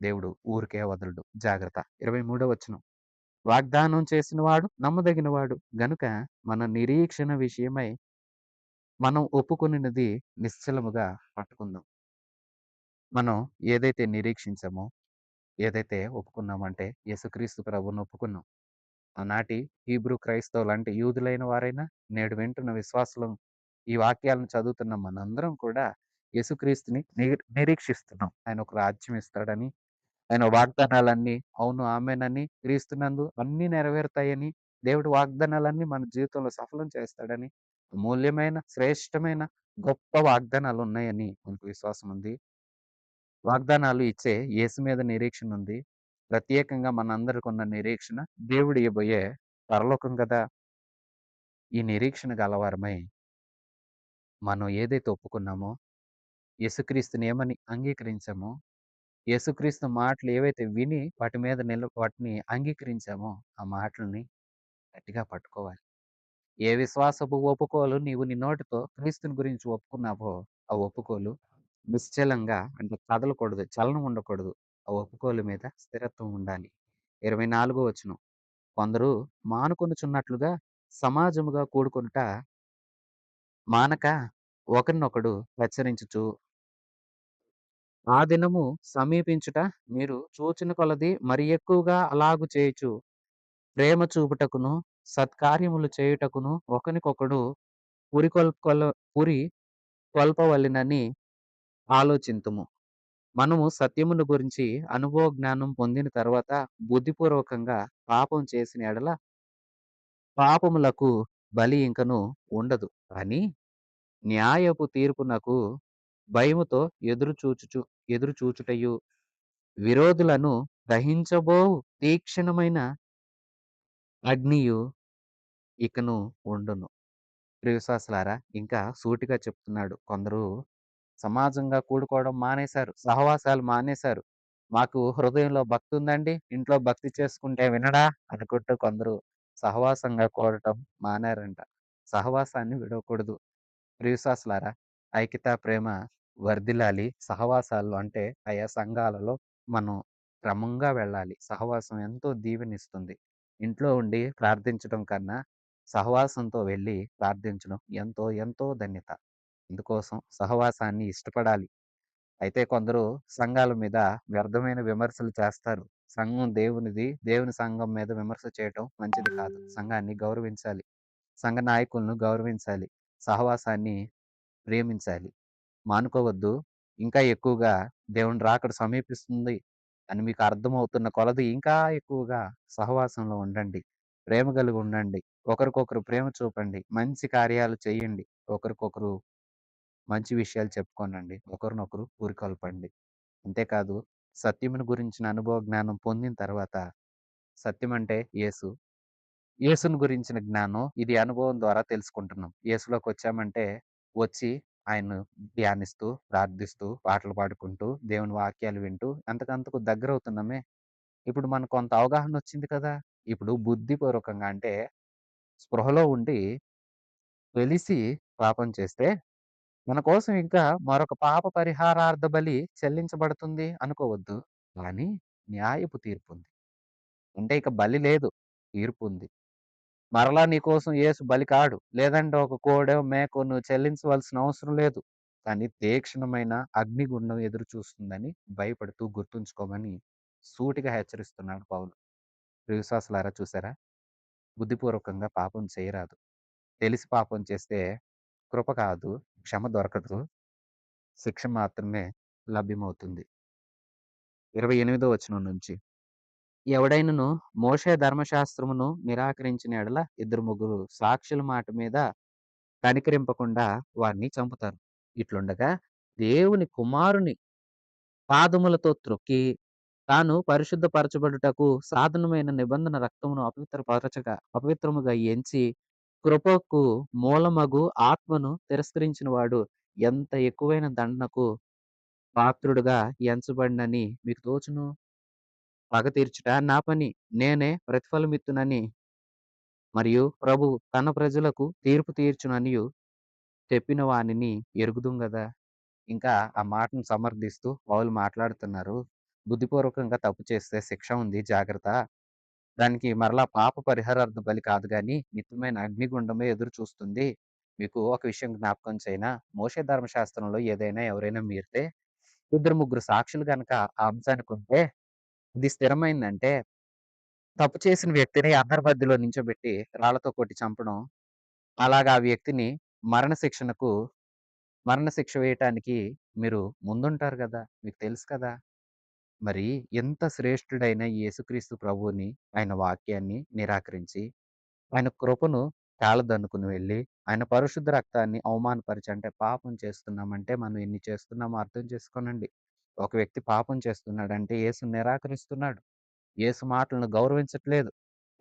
దేవుడు ఊరికే వదలడు. జాగ్రత్త. 23వ వచనం. వాగ్దానం చేసినవాడు నమ్మదగినవాడు గనుక మన నిరీక్షణ విషయమై మనం ఒప్పుకొనినది నిశ్చలముగా పట్టుకుందాం. మనం ఏదైతే నిరీక్షించామో, ఏదైతే ఒప్పుకున్నామో అంటే యేసుక్రీస్తు ప్రభువుని ఒప్పుకున్నాం. ఆనాటి హీబ్రూ క్రైస్తవులంటే యూదులైన వారైనా, నేడు వింటున్న విశ్వాసులం ఈ వాక్యాలను చదువుతున్న మనందరం కూడా యేసుక్రీస్తుని నిరీక్షిస్తున్నాం. ఆయన ఒక రాజ్యం ఇస్తాడని, ఆయన వాగ్దానాలన్నీ అవును, ఆమేనని, క్రీస్తునందు అన్నీ నెరవేరుతాయని, దేవుడి వాగ్దానాలన్నీ మన జీవితంలో సఫలం చేస్తాడని, అమూల్యమైన, శ్రేష్టమైన, గొప్ప వాగ్దానాలు ఉన్నాయని మనకు విశ్వాసం ఉంది. వాగ్దానాలు ఇచ్చే యేసు మీద నిరీక్షణ ఉంది. ప్రత్యేకంగా మనందరికున్న నిరీక్షణ దేవుడు ఇయ్యబోయే పరలోకం గదా! ఈ నిరీక్షణ గలవారమై మనం ఏదైతే ఒప్పుకున్నామో, యేసుక్రీస్తుని ఏమని అంగీకరించామో, యేసుక్రీస్తు మాటలు ఏవైతే విని వాటిని అంగీకరించామో, ఆ మాటలని గట్టిగా పట్టుకోవాలి. ఏ విశ్వాసపు ఒప్పుకోలు నీవు నీ నోటితో క్రీస్తుని గురించి ఒప్పుకున్నావో, ఆ ఒప్పుకోలు నిశ్చలంగా అంటే కదలకూడదు, చలనం ఉండకూడదు. ఆ ఒప్పుకోలు మీద స్థిరత్వం ఉండాలి. 24 వచనం. కొందరు మానుకొనుచున్నట్లుగా సమాజముగా కూడుకొనుట మానక ఒకరినొకడు హెచ్చరించుచు, ఆ దినము సమీపించుట మీరు చూచిన కొలది మరి ఎక్కువగా అలాగు చేయుచు, ప్రేమ చూపుటకును, సత్కార్యములు చేయుటకును ఒకనికొకడు పురి కొల్పవలెనని ఆలోచింతుము. మనము సత్యమును గురించి అనుభవ జ్ఞానం పొందిన తర్వాత బుద్ధిపూర్వకంగా పాపం చేసిన ఎడల పాపములకు బలి ఇంకను ఉండదు. కానీ న్యాయపు తీర్పునకు భయముతో ఎదురు చూచుటయు, విరోధులను దహించబోవు తీక్షణమైన అగ్నియు ఇకను ఉండును. ప్రియ విశ్వాసులారా, ఇంకా సూటిగా చెప్తున్నాడు. కొందరు సమాజంగా కూడుకోవడం మానేశారు. సహవాసాలు మానేశారు. మాకు హృదయంలో భక్తి ఉందండి, ఇంట్లో భక్తి చేసుకుంటే వినడా అనుకుంటూ కొందరు సహవాసంగా కూడటం మానారంట. సహవాసాన్ని విడవకూడదు. ప్రియ విశ్వాసులారా, ఐక్యత, ప్రేమ వర్ధిల్లాలి. సహవాసాల్లో అంటే ఆయా సంఘాలలో మనం క్రమంగా వెళ్ళాలి. సహవాసం ఎంతో దీవెనిస్తుంది. ఇంట్లో ఉండి ప్రార్థించడం కన్నా సహవాసంతో వెళ్ళి ప్రార్థించడం ఎంతో ఎంతో ధన్యత. అందుకోసం సహవాసాన్ని ఇష్టపడాలి. అయితే కొందరు సంఘాల మీద వ్యర్థమైన విమర్శలు చేస్తారు. సంఘం దేవునిది. దేవుని సంఘం మీద విమర్శ చేయటం మంచిది కాదు. సంఘాన్ని గౌరవించాలి. సంఘ నాయకులను గౌరవించాలి. సహవాసాన్ని ప్రేమించాలి. మానుకోవద్దు. ఇంకా ఎక్కువగా దేవుని రాకడ సమీపిస్తుంది అని మీకు అర్థమవుతున్న కొలది ఇంకా ఎక్కువగా సహవాసంలో ఉండండి. ప్రేమ కలిగి ఉండండి. ఒకరికొకరు ప్రేమ చూపండి. మంచి కార్యాలు చేయండి. ఒకరికొకరు మంచి విషయాలు చెప్పుకోనండి. ఒకరినొకరు పురికొల్పండి. అంతేకాదు, సత్యమును గురించిన అనుభవ జ్ఞానం పొందిన తర్వాత, సత్యం అంటే యేసు. యేసుని గురించిన జ్ఞానం ఇది అనుభవం ద్వారా తెలుసుకుంటున్నాం. యేసులోకొచ్చామంటే వచ్చి ఆయన్ను ధ్యానిస్తూ, ప్రార్థిస్తూ, పాటలు పాడుకుంటూ, దేవుని వాక్యాలు వింటూ అంతకంతకు దగ్గరవుతున్నామే. ఇప్పుడు మనకు కొంత అవగాహనొచ్చింది కదా! ఇప్పుడు బుద్ధిపూర్వకంగా అంటే స్పృహలో ఉండి తెలిసి పాపం చేస్తే మన కోసం ఇంకా మరొక పాప పరిహారార్థ బలి చెల్లించబడుతుంది అనుకోవద్దు. కానీ న్యాయపు తీర్పుంది. అంటే ఇక బలి లేదు. తీర్పుంది. మరలా నీకోసం యేసు బలి కాడు. లేదంటే ఒక కోడో, మేకో నువ్వు చెల్లించవలసిన అవసరం లేదు. కానీ తీక్షణమైన అగ్నిగుండం ఎదురు చూస్తుందని భయపడుతూ గుర్తుంచుకోమని సూటిగా హెచ్చరిస్తున్నాడు పౌలు. ప్రియ విశ్వాసులారా చూసారా? బుద్ధిపూర్వకంగా పాపం చేయరాదు. తెలిసి పాపం చేస్తే కృప కాదు, క్షమ దొరకదు. శిక్ష మాత్రమే లభ్యమవుతుంది. 28వ వచనం నుంచి. ఎవడైనను మోషే ధర్మశాస్త్రమును నిరాకరించిన యెడల ఇద్దరు ముగ్గురు సాక్షుల మాట మీద కనికరింపకుండా వారిని చంపుతారు. ఇట్లుండగా దేవుని కుమారుని పాదములతో త్రొక్కి తాను పరిశుద్ధపరచబడుటకు సాధనమైన నిబంధన రక్తమును అపవిత్రముగా ఎంచి కృపకు మూలమగు ఆత్మను తిరస్కరించిన వాడు ఎంత ఎక్కువైన దండనకు పాత్రుడుగా ఎంచబడినని మీకు తోచును. పగ తీర్చుట నా పని, నేనే ప్రతిఫలమిత్తునని మరియు ప్రభువు తన ప్రజలకు తీర్పు తీర్చుననియు చెప్పిన వానిని ఎరుగుదుం గదా! ఇంకా ఆ మాటను సమర్థిస్తూ పౌలు మాట్లాడుతున్నారు. బుద్ధిపూర్వకంగా తప్పు చేస్తే శిక్ష ఉంది జాగ్రత్త. దానికి మరలా పాప పరిహారార్థ బలి కాదు గానీ, నిత్యమైన అగ్నిగుండమే ఎదురు చూస్తుంది. మీకు ఒక విషయం జ్ఞాపకం చేయనా? మోషే ధర్మశాస్త్రంలో ఏదైనా ఎవరైనా మీరితే, ఇద్దరు ముగ్గురు సాక్షులు గనక ఆ అంశానికుంటే, అది స్థిరమైందంటే, తప్పు చేసిన వ్యక్తిని అందరి మధ్యలో నించోబెట్టి రాళ్ళతో కొట్టి చంపడం, అలాగా ఆ వ్యక్తిని మరణ శిక్షణకు మరణ శిక్ష వేయటానికి మీరు ముందుంటారు గదా! మీకు తెలుసు కదా! మరి ఎంత శ్రేష్ఠుడైన యేసుక్రీస్తు ప్రభువుని, ఆయన వాక్యాన్ని నిరాకరించి, ఆయన కృపను కాలదన్నుకుని వెళ్లి, ఆయన పరిశుద్ధ రక్తాన్ని అవమానపరిచి అంటే పాపం చేస్తున్నామంటే మనం ఎన్ని చేస్తున్నామో అర్థం చేసుకోనండి. ఒక వ్యక్తి పాపం చేస్తున్నాడంటే యేసుని నిరాకరిస్తున్నాడు. యేసు మాటలను గౌరవించట్లేదు.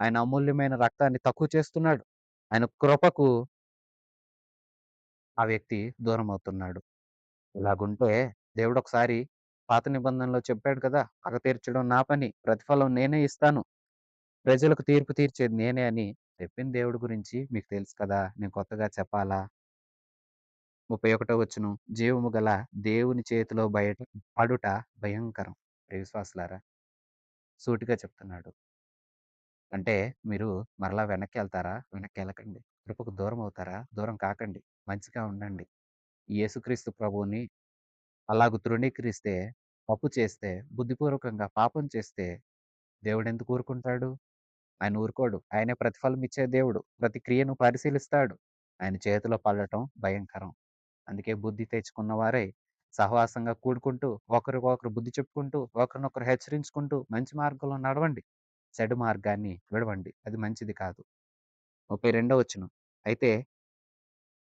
ఆయన అమూల్యమైన రక్తాన్ని తక్కువ చేస్తున్నాడు. ఆయన కృపకు ఆ వ్యక్తి దూరమవుతున్నాడు. ఇలాగుంటే దేవుడొకసారి పాత నిబంధనలో చెప్పాడు కదా! పగ తీర్చడం నా పని. ప్రతిఫలం నేనే ఇస్తాను. ప్రజలకు తీర్పు తీర్చేది నేనే అని చెప్పిన దేవుడి గురించి మీకు తెలుసు కదా! నేను కొత్తగా చెప్పాలా? 31 వచనం. జీవము గల దేవుని చేతిలో బయట పడుట భయంకరం. ప్రియ విశ్వాసులారా! సూటిగా చెప్తున్నాడు. అంటే మీరు మరలా వెనక్కెళ్తారా? వెనక్కెళ్ళకండి. కృపకు దూరం అవుతారా? దూరం కాకండి. మంచిగా ఉండండి. యేసుక్రీస్తు ప్రభువుని అలాగు తృణీకరిస్తే, తప్పు చేస్తే, బుద్ధిపూర్వకంగా పాపం చేస్తే దేవుడెందుకు ఊరుకుంటాడు? ఆయన ఊరుకోడు. ఆయనే ప్రతిఫలం ఇచ్చే దేవుడు. ప్రతి క్రియను పరిశీలిస్తాడు. ఆయన చేతిలో పడటం భయంకరం. అందుకే బుద్ధి తెచ్చుకున్న వారై సహవాసంగా కూడుకుంటూ, ఒకరికొకరు బుద్ధి చెప్పుకుంటూ, ఒకరినొకరు హెచ్చరించుకుంటూ మంచి మార్గంలో నడవండి. చెడు మార్గాన్ని విడవండి. అది మంచిది కాదు. 32వ వచనం. అయితే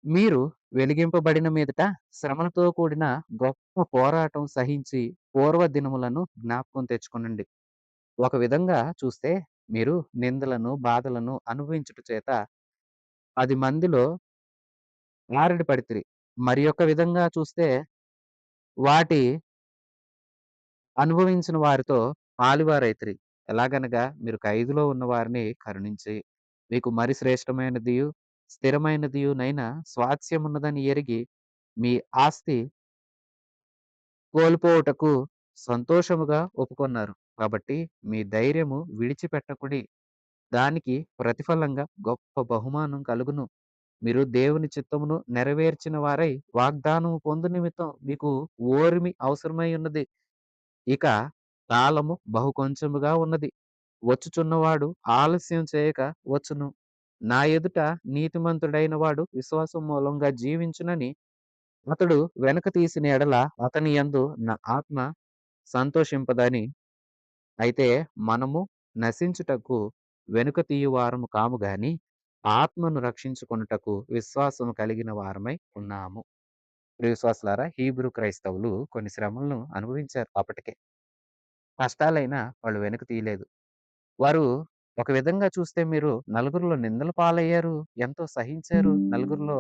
మీరు వెలిగింపబడిన మీదట శ్రమలతో కూడిన గొప్ప పోరాటం సహించి పూర్వ దినములను జ్ఞాపకం తెచ్చుకొనండి. ఒక విధంగా చూస్తే మీరు నిందలను, బాధలను అనుభవించుట చేత 10 మందిలో ఆరడి పడితిరి. మరి యొక్క విధంగా చూస్తే వాటి అనుభవించిన వారితో పాలువారైతిరి. ఎలాగనగా మీరు ఖైదులో ఉన్న వారిని కరుణించి, మీకు మరి శ్రేష్టమైనదియు, స్థిరమైనదియునైన స్వాస్థ్యమున్నదని ఎరిగి, మీ ఆస్తి కోల్పోవుటకు సంతోషముగా ఒప్పుకొన్నారు. కాబట్టి మీ ధైర్యము విడిచిపెట్టకుడి. దానికి ప్రతిఫలంగా గొప్ప బహుమానం కలుగును. మీరు దేవుని చిత్తమును నెరవేర్చిన వారై వాగ్దానము పొందు నిమిత్తం మీకు ఓర్మి అవసరమై ఉన్నది. ఇక కాలము బహు కొంచెముగా ఉన్నది. వచ్చుచున్నవాడు ఆలస్యం చేయక వచ్చును. నా ఎదుట నీతిమంతుడైన వాడు విశ్వాసం మూలంగా జీవించునని అతడు వెనక తీసిన ఎడల అతని యందు నా ఆత్మ సంతోషింపదని. అయితే మనము నశించుటకు వెనుక తీయువారము కాము గాని ఆత్మను రక్షించుకొనుటకు విశ్వాసము కలిగిన వారమై ఉన్నాము. ప్రియ విశ్వాసులారా, హీబ్రూ క్రైస్తవులు కొన్ని శ్రమలను అనుభవించారు అప్పటికే. కష్టాలైనా వాళ్ళు వెనక్కి తీయలేదు. వారు ఒక విధంగా చూస్తే మీరు నలుగురిలో నిందల పాలయ్యారు. ఎంతో సహించారు. నలుగురిలో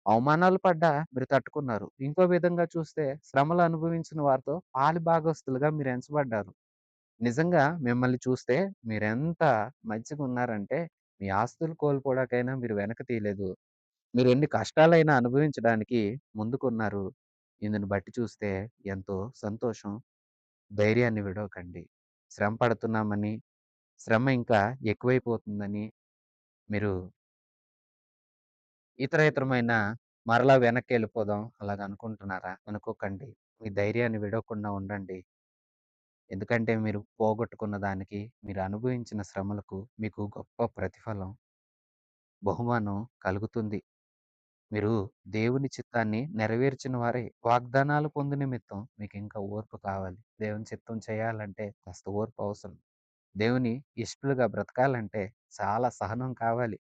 అవమానాలు పడ్డా మీరు తట్టుకున్నారు. ఇంకో విధంగా చూస్తే శ్రమలు అనుభవించిన వారితో పాలుభాగస్తులుగా మీరు ఎంచబడ్డారు. నిజంగా మిమ్మల్ని చూస్తే మీరెంత మంచిగున్నారంటే, మీ ఆస్తులు కోల్పోవడానికైనా మీరు వెనక్కి తీయలేదు. మీరెన్ని కష్టాలైనా అనుభవించడానికి ముందుకున్నారు. ఇందుని బట్టి చూస్తే ఎంతో సంతోషం. ధైర్యాన్ని విడవకండి. శ్రమ పడుతున్నామని, శ్రమ ఇంకా ఎక్కువైపోతుందని మీరు ఇతరమైన మరలా వెనక్కెళ్ళిపోదాం అలాగనుకుంటున్నారా? అనుకోకండి. మీ ధైర్యాన్ని విడవకుండా ఉండండి. ఎందుకంటే మీరు పోగొట్టుకున్న దానికి, మీరు అనుభవించిన శ్రమలకు మీకు గొప్ప ప్రతిఫలం, బహుమానం కలుగుతుంది. మీరు దేవుని చిత్తాన్ని నెరవేర్చిన వారే. వాగ్దానాలు పొందు నిమిత్తం మీకింకా ఓర్పు కావాలి. దేవుని చిత్తం చేయాలంటే కాస్త ఓర్పు అవసరం. దేవుని ఇష్టలుగా బ్రతకాలంటే చాలా సహనం కావాలి.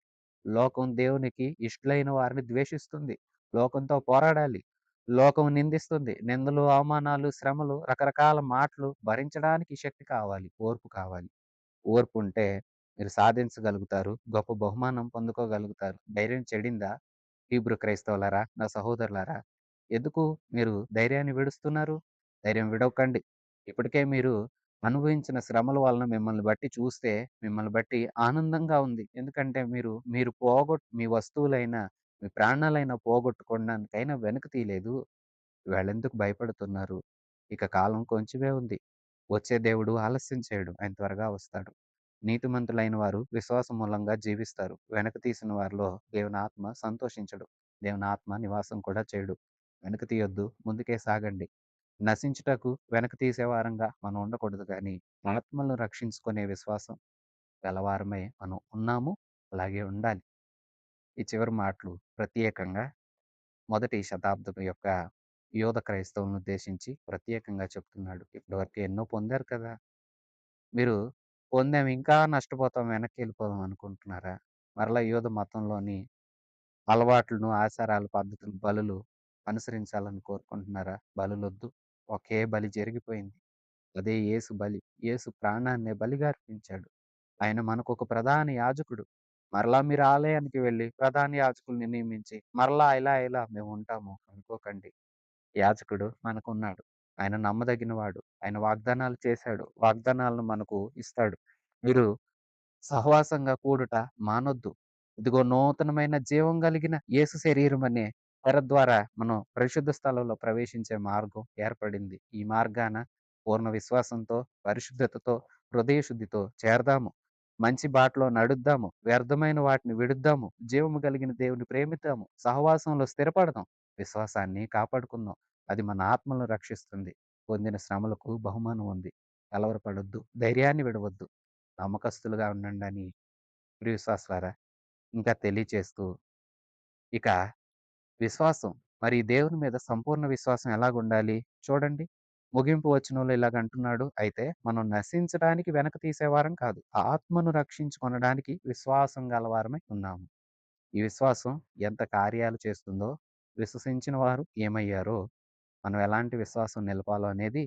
లోకం దేవునికి ఇష్టలైన వారిని ద్వేషిస్తుంది. లోకంతో పోరాడాలి. లోకం నిందిస్తుంది. నిందలు, అవమానాలు, శ్రమలు, రకరకాల మాటలు భరించడానికి శక్తి కావాలి. ఓర్పు కావాలి. ఓర్పుంటే మీరు సాధించగలుగుతారు. గొప్ప బహుమానం పొందుకోగలుగుతారు. ధైర్యం చెడిందా? హీబ్రూ క్రైస్తవులారా, నా సహోదరులారా, ఎందుకు మీరు ధైర్యాన్ని విడుస్తున్నారు? ధైర్యం విడవకండి. ఇప్పటికే మీరు అనుభవించిన శ్రమల వలన మిమ్మల్ని బట్టి చూస్తే, మిమ్మల్ని బట్టి ఆనందంగా ఉంది. ఎందుకంటే మీ వస్తువులైనా, మీ ప్రాణాలైనా పోగొట్టుకోవడానికైనా వెనక్కి తీయలేదు. ఈవేళెందుకు భయపడుతున్నారు? ఇక కాలం కొంచెమే ఉంది. వచ్చే దేవుడు ఆలస్యం చేయడు. ఆయన త్వరగా వస్తాడు. నీతిమంతులైన వారు విశ్వాసం మూలంగా జీవిస్తారు. వెనక తీసిన వారిలో దేవుని ఆత్మ సంతోషించడు. దేవుని ఆత్మ నివాసం కూడా చేయడు. వెనక తీయొద్దు. ముందుకే సాగండి. నశించుటకు వెనక తీసేవారంగా మనం ఉండకూడదు గానీ, ఆత్మలను రక్షించుకునే విశ్వాసం గలవారమై మనం ఉన్నాము. అలాగే ఉండాలి. ఈ చివరి మాటలు ప్రత్యేకంగా మొదటి శతాబ్దం యొక్క యోధ క్రైస్తవులను ఉద్దేశించి ప్రత్యేకంగా చెప్తున్నాడు. ఇప్పటివరకు ఎన్నో పొందారు కదా! మీరు పొందాం ఇంకా నష్టపోతాం, వెనక్కెళ్ళిపోదాం అనుకుంటున్నారా? మరలా యూద మతంలోని అలవాట్లను, ఆచారాలు, పద్ధతులు, బలులు అనుసరించాలని కోరుకుంటున్నారా? బలులొద్దు. ఒకే బలి జరిగిపోయింది. అదే యేసు బలి. యేసు ప్రాణాన్నే బలిగా అర్పించాడు. ఆయన మనకొక ప్రధాన యాజకుడు. మరలా మీరు ఆలయానికి వెళ్లి ప్రధాన యాజకుల్ని నియమించి, మరలా ఇలా మేముంటాము అనుకోకండి. యాజకుడు మనకున్నాడు. ఆయన నమ్మదగినవాడు. ఆయన వాగ్దానాలు చేశాడు. వాగ్దానాలను మనకు ఇస్తాడు. మీరు సహవాసంగా కూడుట మానొద్దు. ఇదిగో నూతనమైన జీవం కలిగిన యేసు శరీరం అనే తెర ద్వారా మనం పరిశుద్ధ స్థలంలో ప్రవేశించే మార్గం ఏర్పడింది. ఈ మార్గాన పూర్ణ విశ్వాసంతో, పరిశుద్ధతతో, హృదయ శుద్ధితో చేరదాము. మంచి బాటలో నడుద్దాము. వ్యర్థమైన వాటిని విడుద్దాము. జీవము కలిగిన దేవుని ప్రేమిద్దాము. సహవాసంలో స్థిరపడదాం. విశ్వాసాన్ని కాపాడుకుందాం. అది మన ఆత్మలను రక్షిస్తుంది. పొందిన శ్రమలకు బహుమానం ఉంది. కలవరపడొద్దు. ధైర్యాన్ని విడవద్దు. నమ్మకస్తులుగా ఉండండని ప్రియ విశ్వాసులారా ఇంకా తెలియచేస్తూ, ఇక విశ్వాసం మరి దేవుని మీద సంపూర్ణ విశ్వాసం ఎలాగుండాలి? చూడండి. ముగింపు వచనంలో ఇలాగంటున్నాడు. అయితే మనం నశించడానికి వెనక తీసేవారం కాదు. ఆత్మను రక్షించుకొనడానికి విశ్వాసం గలవారమై ఉన్నాము. ఈ విశ్వాసం ఎంత కార్యాలు చేస్తుందో, విశ్వసించిన వారు ఏమయ్యారో, మనం ఎలాంటి విశ్వాసం నిలపాలో అనేది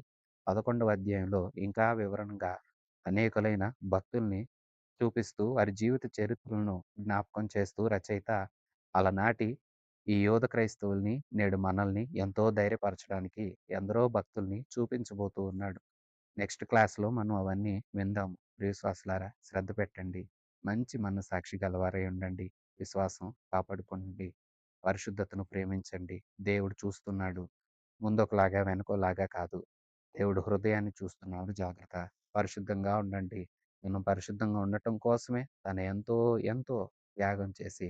11వ అధ్యాయంలో ఇంకా వివరణగా అనేకులైన భక్తుల్ని చూపిస్తూ వారి జీవిత చరిత్రలను జ్ఞాపకం చేస్తూ రచయిత అలనాటి ఈ యోధ క్రైస్తవుల్ని నేడు మనల్ని ఎంతో ధైర్యపరచడానికి ఎందరో భక్తుల్ని చూపించబోతూ ఉన్నాడు. నెక్స్ట్ క్లాస్‌లో మనం అవన్నీ విందాము. ప్రియవిశ్వాసులారా శ్రద్ధ పెట్టండి. మంచి మనస్సాక్షి గలవారై ఉండండి. విశ్వాసం కాపాడుకోండి. పరిశుద్ధతను ప్రేమించండి. దేవుడు చూస్తున్నాడు. ముందొకలాగా వెనకోలాగా కాదు. దేవుడు హృదయాన్ని చూస్తున్నాడు జాగ్రత్త. పరిశుద్ధంగా ఉండండి. మనం పరిశుద్ధంగా ఉండటం కోసమే తను ఎంతో త్యాగం చేసి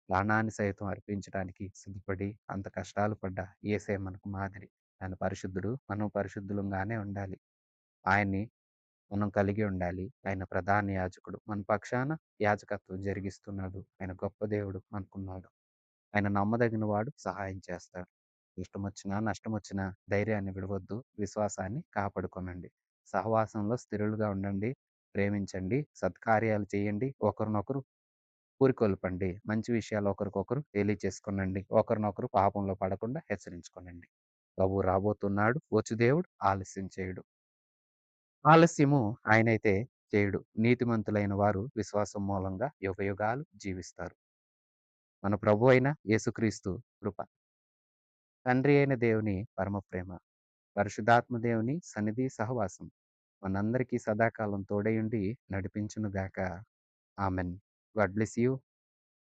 ప్రాణాన్ని సైతం అర్పించడానికి సిద్ధపడి అంత కష్టాలు పడ్డ యేసే మనకు మాదిరి. ఆయన పరిశుద్ధుడు. మనం పరిశుద్ధులంగానే ఉండాలి. ఆయన్ని మనం కలిగి ఉండాలి. ఆయన ప్రధాన యాజకుడు. మన పక్షాన యాజకత్వం జరిగిస్తున్నాడు. ఆయన గొప్ప దేవుడు మనకున్నాడు. ఆయన నమ్మదగిన వాడు, సహాయం చేస్తాడు. ఇష్టమొచ్చినా, నష్టమొచ్చినా ధైర్యాన్ని విడవద్దు. విశ్వాసాన్ని కాపాడుకోనండి. సహవాసంలో స్థిరులుగా ఉండండి. ప్రేమించండి. సత్కార్యాలు చేయండి. ఒకరినొకరు పురికొల్పండి. మంచి విషయాలు ఒకరికొకరు తెలియచేసుకోనండి. ఒకరినొకరు పాపంలో పడకుండా హెచ్చరించుకోనండి. ప్రభువు రాబోతున్నాడు. వచ్చు దేవుడు ఆలస్యం చేయడు. ఆలస్యము ఆయనైతే చేయడు. నీతిమంతులైన వారు విశ్వాసం మూలంగా యుగయుగాలు జీవిస్తారు. మన ప్రభు అయిన యేసుక్రీస్తు కృప, తండ్రి అయిన దేవుని పరమ ప్రేమ, పరిశుద్ధాత్మ దేవుని సన్నిధి సహవాసం మనందరికీ సదాకాలం తోడయుండి నడిపించునుగాక. ఆమెన్. God bless you.